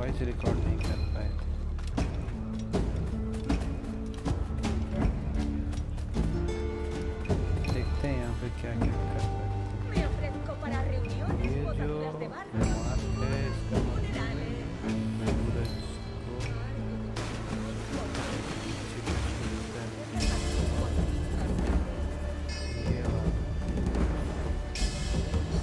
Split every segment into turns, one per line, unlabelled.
Voice record नहीं कर पाए थे। देखते हैं यहाँ पे क्या क्या कर सकते हैं। ये जो मार्क है इसका मतलब मैं पूरा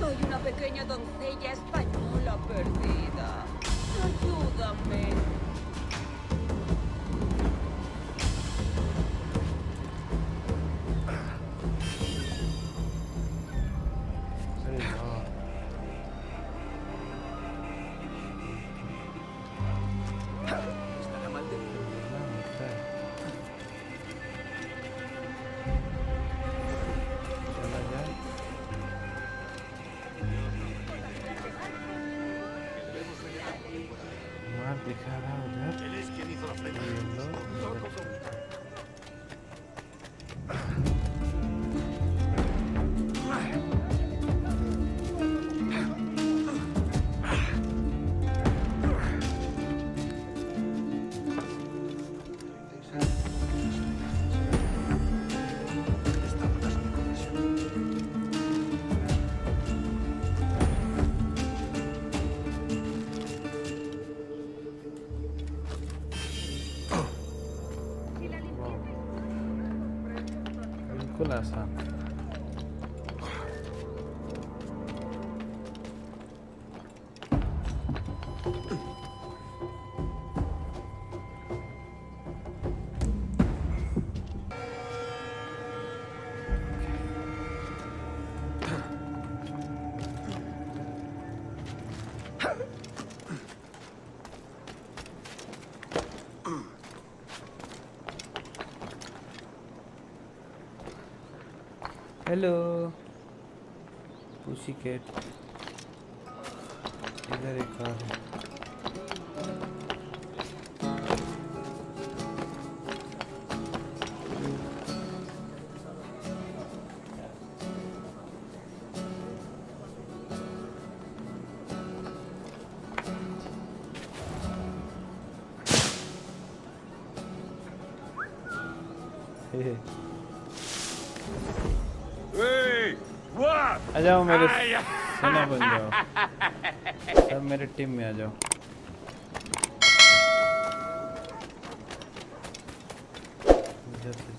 Soy una pequeña doncella española perdida. Ayúdame.
दिखा रहा उधर। बिल्कुल आसान। हेलो पुसी कैट, इधर एक और है। आ जाओ मेरे सेना बन जाओ, सब मेरे टीम में आ जाओ। इधर से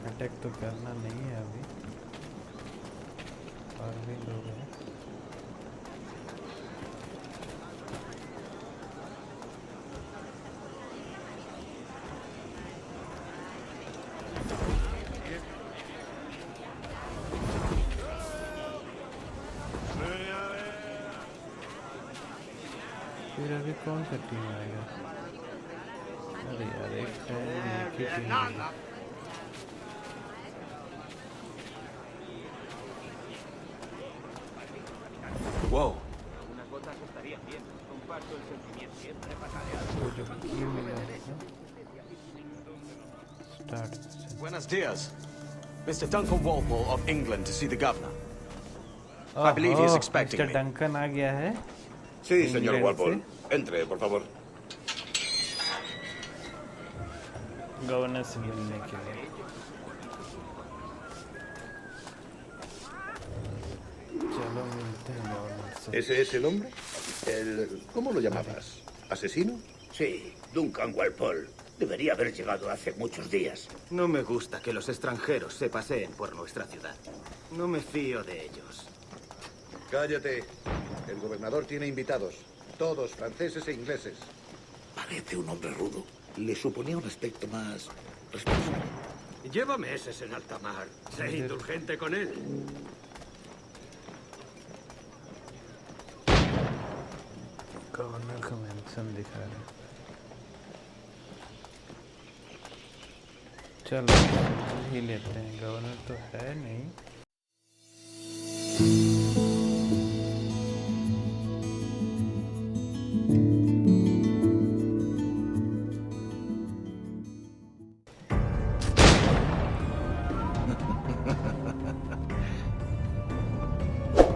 अटैक तो करना नहीं है अभी, और भी लोग हैं। फिर अभी कौन सा टीम आएगा? अरे यार एक ही टीम है।
Wow.
Start.
Buenos dias. Mr. Duncan Walpole of England to see the governor. I believe he is expecting
Mr.
me.
Duncan आ गया है।
Sí, señor Walpole. Entre, por favor.
Governor से मिलने के लिए। चलो मिलते हैं गवर्नर से।
¿Ese es el hombre? ¿Cómo lo llamabas? ¿Asesino?
Sí, Duncan Walpole. Debería haber llegado hace muchos días.
No me gusta que los extranjeros se paseen por nuestra ciudad. No me fío de ellos.
Cállate. El gobernador tiene invitados. Todos franceses e ingleses.
Parece un hombre rudo. Le suponía un aspecto más responsable.
Lleva meses en alta mar. Sé indulgente con él.
Governor का mention दिखा रहे हैं। चलो ही लेते हैं, governor तो है नहीं।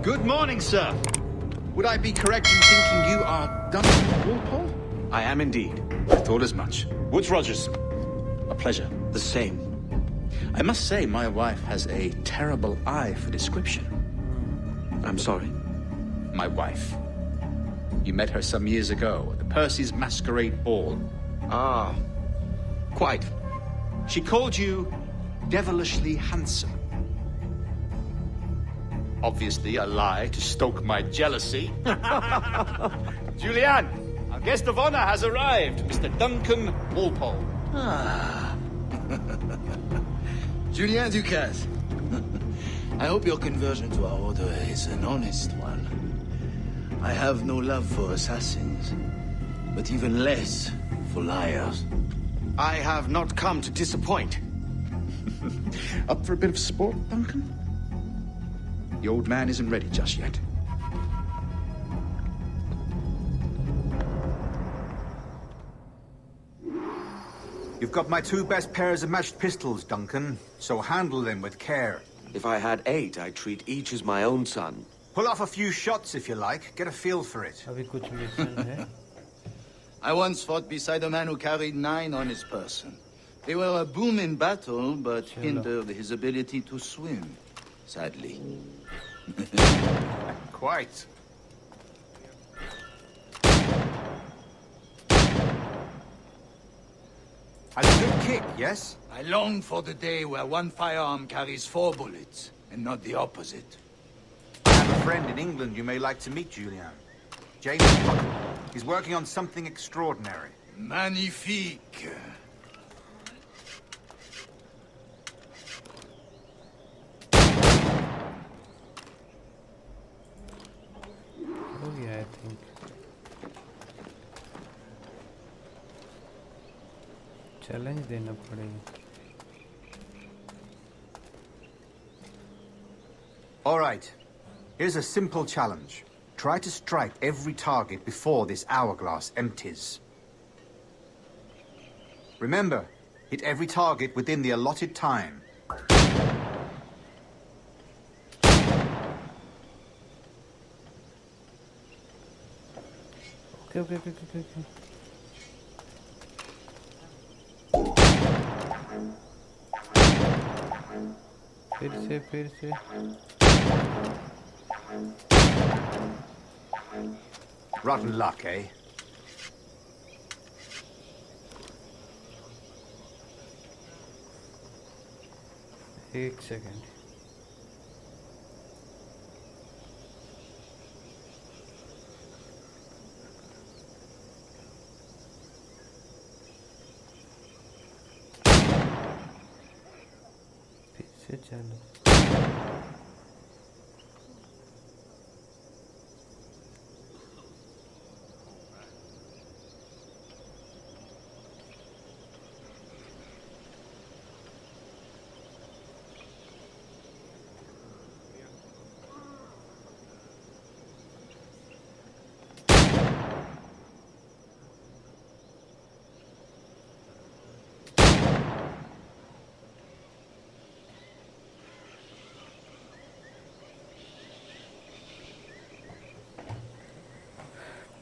Good morning, sir. Would I be correct in thinking you are Duncan Walpole?
I am indeed.
I thought as much. Woods Rogers. A pleasure.
The same.
I must say, my wife has a terrible eye for description.
I'm sorry.
My wife. You met her some years ago at the Percy's Masquerade Ball.
Ah, quite.
She called you devilishly handsome. Obviously a lie to stoke my jealousy. Julianne, our guest of honor has arrived, Mr. Duncan Walpole.
Ah. Julien Ducasse. I hope your conversion to our order is an honest one. I have no love for assassins, but even less for liars.
I have not come to disappoint.
Up for a bit of sport, Duncan? The old man isn't ready just yet.
You've got my 2 best pairs of matched pistols, Duncan, so handle them with care.
If I had 8, I'd treat each as my own son.
Pull off a few shots if you like. Get a feel for it.
अभी कुछ mission है.
I once fought beside a man who carried 9 on his person. They were a boom in battle, but hindered his ability to swim, sadly.
Quite. Has a good kick, yes?
I long for the day where one firearm carries 4 bullets, and not the opposite.
I have a friend in England you may like to meet, Julian. James Buckle. He's working on something extraordinary.
Magnifique.
हो गया I think. Challenge देना पड़ेगा.
All right. Here's a simple challenge. Try to strike every target before this hourglass empties. Remember, hit every target within the allotted time.
Okay. फिर से.
Rotten luck, eh?
एक second. फिर से चलो.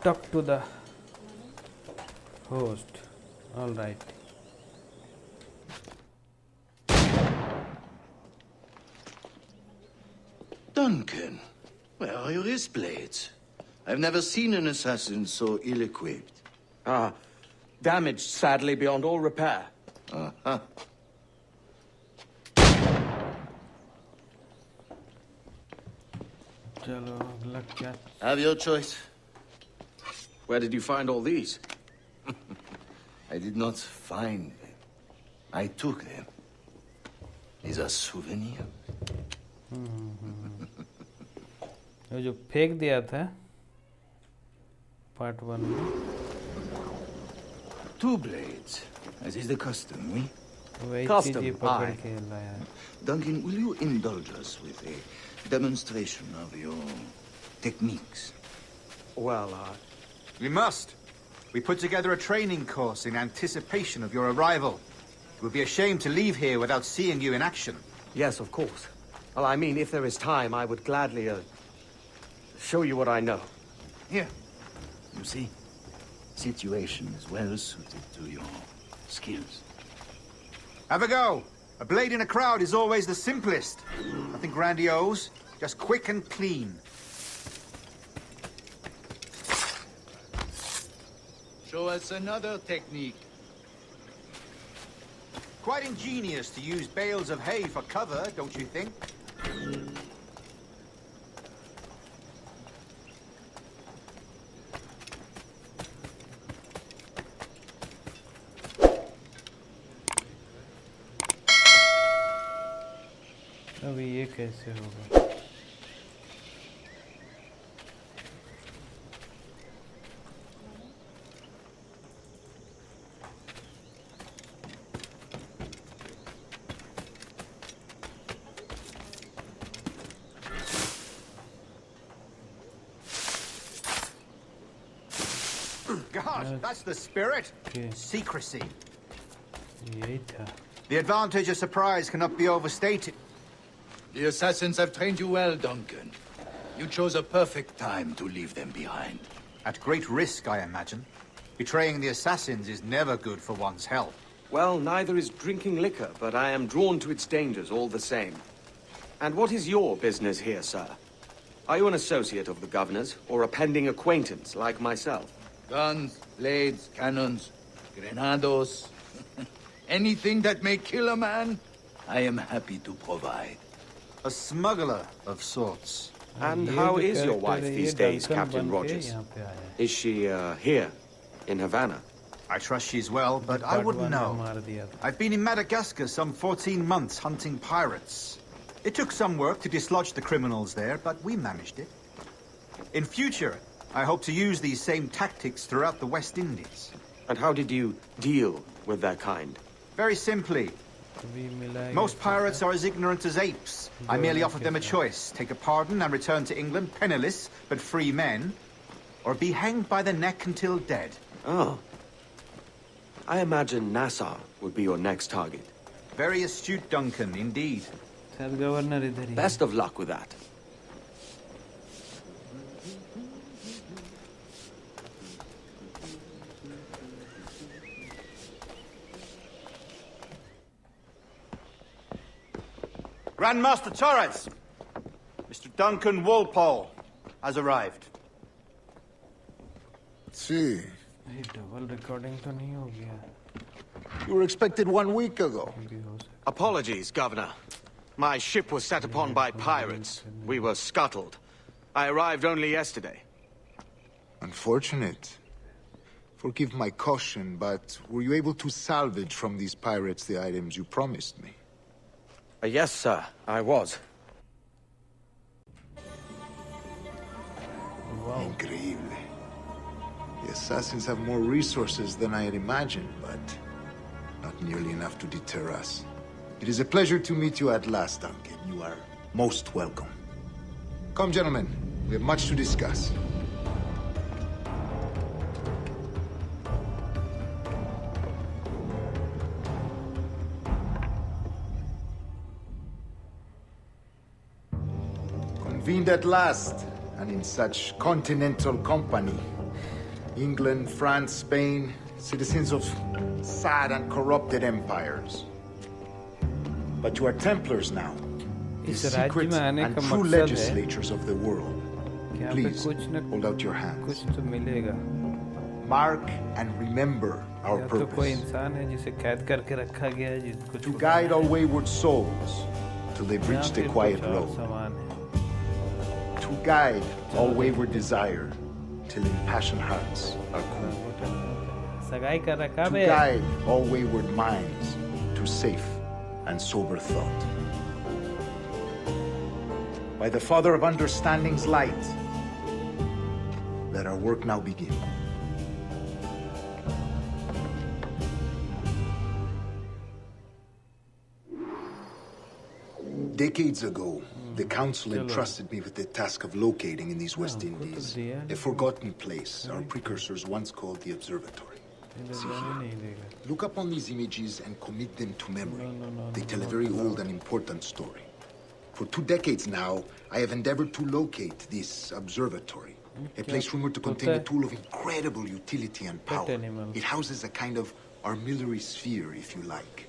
Talk to the host. All right.
Duncan, where are your wrist blades? I've never seen an assassin so ill-equipped.
Ah, damaged sadly beyond all repair.
Uh-huh.
चलो अगला क्या?
Have your choice.
Where did you find all these?
I did not find them. I took them. These are souvenirs.
वो जो फेंक दिया था Part 1 में.
2 blades, as is the custom, we?
वही
Custom,
चीज़ ये पकड़
aye.
के लाया.
Duncan, will you indulge us with a demonstration of your techniques?
Well,
We must. We put together a training course in anticipation of your arrival. It would be a shame to leave here without seeing you in action.
yes, of course. Well, I mean, if there is time, I would gladly, show you what I know.
Here. You see? Situation is well suited to your skills.
Have a go. A blade in a crowd is always the simplest. Nothing grandiose, just quick and clean.
Show us another technique.
Quite ingenious to use bales of hay for cover, don't you think?
अभी ये कैसे होगा?
God, that's the spirit.
Okay.
Secrecy.
यही था.
The advantage of surprise cannot be overstated.
The assassins have trained you well, Duncan. You chose a perfect time to leave them behind.
At great risk, I imagine. Betraying the assassins is never good for one's health.
Well, neither is drinking liquor, but I am drawn to its dangers all the same. And what is your business here, sir? Are you an associate of the governor's, or a pending acquaintance like myself?
Guns, blades, cannons, grenados. Anything that may kill a man, I am happy to provide.
A smuggler of sorts.
And
ये
how
जो
is your
character
wife
है, ये
these days,
Duncan
Captain
बन के
Rogers?
यहाँ पे आया है.
Is she, here, in Havana?
I trust she's well, but I wouldn't know.
मार दिया था.
I've been in Madagascar some 14 months hunting pirates. It took some work to dislodge the criminals there, but we managed it. In future, I hope to use these same tactics throughout the West Indies.
And how did you deal with that kind?
Very simply,
अभी मिला है
most
ये
pirates are as ignorant as apes. I merely offered them a choice. Take a pardon and return to England penniless, but free men, or be hanged by the neck until dead.
Oh. I imagine Nassau would be your next target.
Very astute, Duncan, indeed.
शायद governor इधर ही.
Best of luck with that.
Grandmaster Torres! Mr. Duncan Walpole has arrived.
See,
ये double recording तो नहीं हो गया.
you were expected 1 week ago.
भी हो सकता.
Apologies, Governor. My ship was set upon by pirates. We were scuttled. I arrived only yesterday.
Unfortunate. Forgive my caution, but were you able to salvage from these pirates the items you promised me?
Yes, sir, I was.
Increíble. The assassins have more resources than I had imagined, but not nearly enough to deter us. It is a pleasure to meet you at last, Duncan. You are most welcome. Come, gentlemen. We have much to discuss. Convened at last, and in such continental company. England, France, Spain, citizens of sad and corrupted empires. But you are Templars now, the
इस राज्य
secret
में आने
and
का
true
मकसद है
legislators of the world.
कि यहाँ पे
Please,
कुछ न
hold out your hands.
कुछ तो मिलेगा.
Mark and remember our
या तो कोई
purpose.
इंसान है जिसे कैद करके रखा गया है जिसको
To guide all wayward souls till they've
या
reached the
फिर
quiet
कुछ और
road.
सामान है.
To guide all wayward desire till impassioned hearts are cool.
सगाई कर रखा
To
बे.
guide all wayward minds to safe and sober thought. By the Father of Understanding's light, let our work now begin. Decades ago, the Council entrusted me with the task of locating in these West Indies a forgotten place our precursors once called the Observatory. See here. Look upon these images and commit them to memory. They tell a very old and important story. For 2 decades now, I have endeavored to locate this observatory. A place rumored to contain a tool of incredible utility and power. It houses a kind of armillary sphere, if you like.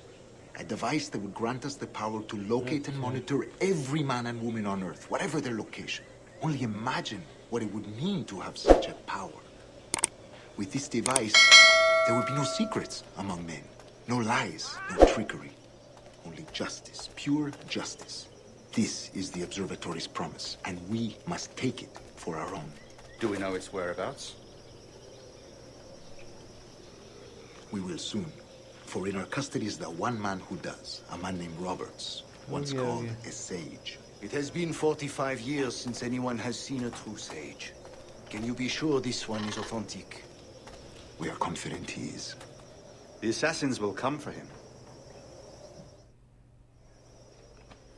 A device that would grant us the power to locate and monitor every man and woman on Earth, whatever their location. Only imagine what it would mean to have such a power. With this device, there would be no secrets among men. No lies, no trickery. Only justice, pure justice. This is the observatory's promise, and we must take it for our own.
Do we know its whereabouts?
We will soon. For in our custody is the one man who does, a man named Roberts, once called a sage.
It has been 45 years since anyone has seen a true sage. Can you be sure this one is authentic?
We are confident he is.
The assassins will come for him.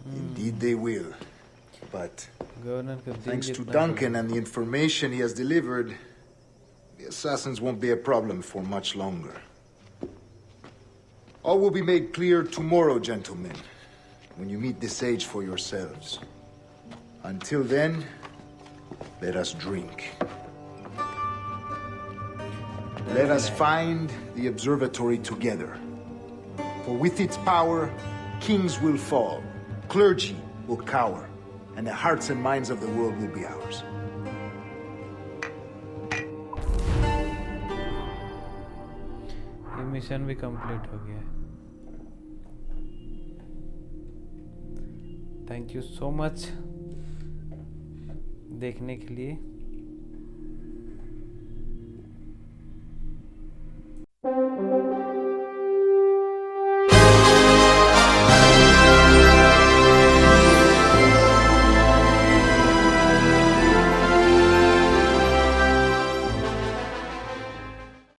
Indeed they will. But thanks to Duncan and the information he has delivered, the assassins won't be a problem for much longer. All will be made clear tomorrow, gentlemen, when you meet the sage for yourselves. Until then, let us drink. Let us find the observatory together. For with its power, kings will fall, clergy will cower, and the hearts and minds of the world will be ours.
ये mission भी complete हो गया है। Thank you so much देखने के लिए।